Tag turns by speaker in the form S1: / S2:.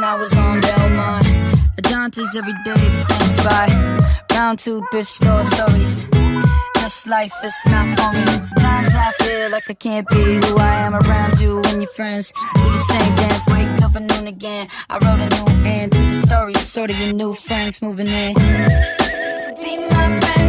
S1: I was on Belmont. A Dante's every day, the same spot. Round two thrift store stories. This life is not for me. Sometimes I feel like I can't be who I am around you and your friends. Do the same dance, wake up at noon again. I wrote a new end to the story, sort of your new friends moving in. You could be my friend.